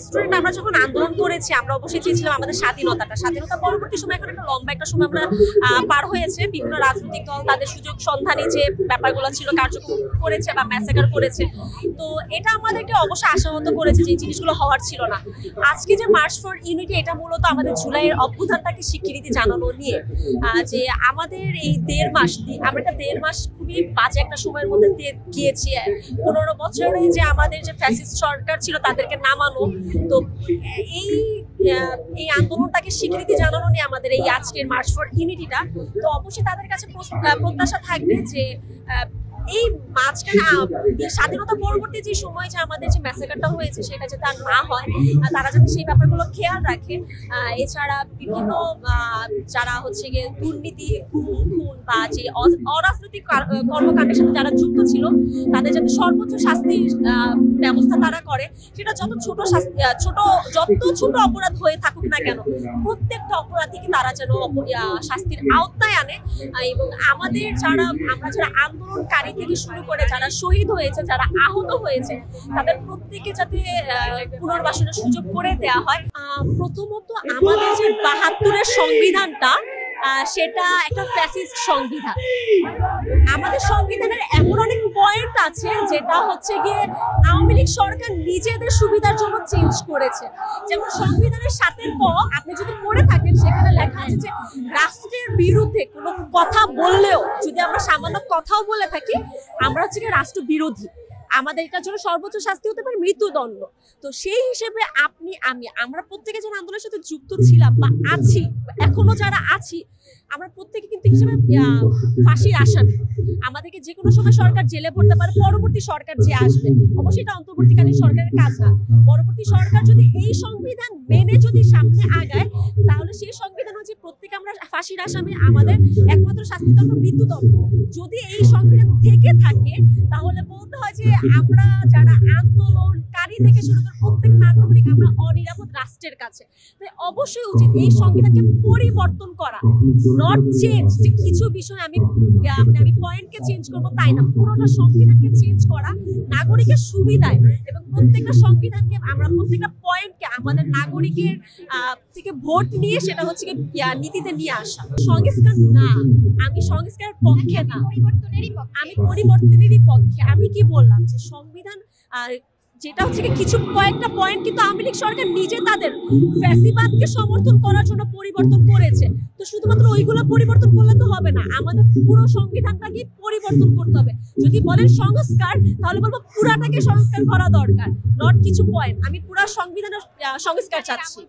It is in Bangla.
স্টুডেন্ট আমরা যখন আন্দোলন করেছি আমরা অবশ্যই চেয়েছিলাম আমাদের স্বাধীনতা পরবর্তী সময় এখন একটা লম্বা একটা সময় আমরা পার হয়েছে, বিভিন্ন রাজনৈতিক দল তাদের সুযোগ সন্ধানী যে ব্যাপারগুলো ছিল কার্যক্রম করেছে বা ম্যাসাকার করেছে। তো এটা আমাদেরকে অবশ্যই আশাহত করেছে যে এই জিনিসগুলো হওয়ার ছিল না। আজকে যে মার্চ ফর ইউনিটি এটা মূলত আমাদের জুলাইয়ের অভ্যুত্থানটাকে স্বীকৃতি জানানো নিয়ে, যে আমাদের এই 1.5 মাস আমরা একটা 1.5 মাস খুবই বাজে একটা সময়ের মধ্যে দিয়ে গিয়েছি। 15 বছরে যে আমাদের যে ফ্যাসিস্ট সরকার ছিল তাদেরকে নামানো, তো এই আন্দোলনটাকে স্বীকৃতি জানানো নিয়ে আমাদের এই আজকের মার্চ ফর ইউনিটিটা। তো অবশ্যই তাদের কাছে প্রত্যাশা থাকবে যে এই মাঝখানে স্বাধীনতা পরবর্তী যে সময় যে আমাদের যে ম্যাসাকারটা হয়েছে সেটা যাতে আর না হয়, তারা যাতে সেই ব্যাপারগুলো খেয়াল রাখে। এছাড়া বিভিন্ন যারা হচ্ছে গিয়ে দুর্নীতি খুন বা যে অরাজনৈতিক কর্মকাণ্ডের সাথে যারা যুক্ত ছিল তাদের যাতে সর্বোচ্চ শাস্তির ব্যবস্থা তারা করে, সেটা যত ছোট অপরাধ হয়ে থাকুক না কেন প্রত্যেকটা অপরাধীকে তারা যেন শাস্তির আওতায় আনে। এবং আমাদের আমরা যারা আন্দোলনকারী থেকে শুরু করে যারা শহীদ হয়েছে, যারা আহত হয়েছে, তাদের প্রত্যেকে যাতে পুনর্বাসনের সুযোগ করে দেওয়া হয়। প্রথমত আমাদের যে 72-এর সংবিধানটা সেটা একটা ফ্যাসিস্ট সংবিধান। আমাদের সংবিধানের এমন অনেক পয়েন্ট আছে যেটা হচ্ছে গিয়ে আওয়ামী লীগ সরকার নিজেদের সুবিধার জন্য চেঞ্জ করেছে। যেমন সংবিধানের 7-এর ক আপনি যদি পড়ে থাকেন সেখানে লেখা আছে যে রাষ্ট্রের বিরুদ্ধে কোনো কথা বললেও, যদি আমরা সামান্য কথাও বলে থাকি, আমরা হচ্ছে গিয়ে রাষ্ট্র বিরোধী, আমাদের এটার জন্য সর্বোচ্চ শাস্তি হতে পারে মৃত্যুদণ্ড। তো সেই হিসেবে আমরা প্রত্যেকে যারা আন্দোলনের সাথে যুক্ত ছিলাম বা আছি, এখনো যারা আছি, আমরা প্রত্যেকে কিন্তু হিসেবে ফাঁসির আসামি। আমাদেরকে যে কোনো সময় সরকার জেলে ভরতে পারে, পরবর্তী সরকার যে আসবে, অবশ্যই এটা অন্তর্বর্তীকালীন সরকারের কাজ না। পরবর্তী সরকার যদি এই সংবিধান মেনে যদি সামনে আগায়, তাহলে সেই সংবিধান হচ্ছে প্রত্যেকে আমরা ফাঁসির আসামি, আমাদের একমাত্র শাস্তিদণ্ড মৃত্যুদণ্ড। যদি এই সংবিধান থেকে থাকে তাহলে বলতে হয় যে আমরা যারা আন্দোলনকারী থেকে শুরু করে প্রত্যেক নাগরিক আমরা অনিরাপদ রাষ্ট্রের কাছে। তাই অবশ্যই উচিত এই সংবিধানকে পরিবর্তন করা, নট চেঞ্জ। যে কিছু বিষয় আমি পয়েন্টকে চেঞ্জ করবো তাই না, পুরোটা সংবিধানকে চেঞ্জ করা নাগরিকের সুবিধায়, এবং প্রত্যেকটা সংবিধানকে আমরা প্রত্যেকটা পয়েন্টকে আমাদের নাগরিকের থেকে ভোট নিয়ে সেটা হচ্ছে নীতিতে নিয়ে আসা। সংস্কার না, আমি সংস্কারের পক্ষে না, আমি পরিবর্তনেরই পক্ষে। আমি কি বললাম যে সংবিধান যেটা হচ্ছে কয়েকটা পয়েন্ট কিন্তু আওয়ামী লীগ সরকার নিজে তাদের ফ্যাসিবাদকে সমর্থন করার জন্য পরিবর্তন করেছে। তো শুধুমাত্র ওইগুলো পরিবর্তন করলে তো হবে না, আমাদের পুরো সংবিধানটাকে পরিবর্তন করতে হবে। যদি বলেন সংস্কার, তাহলে বলবো পুরাটাকে সংস্কার করা দরকার, নট কিছু পয়েন্ট। আমি পুরা সংবিধানের সংস্কার চাচ্ছি।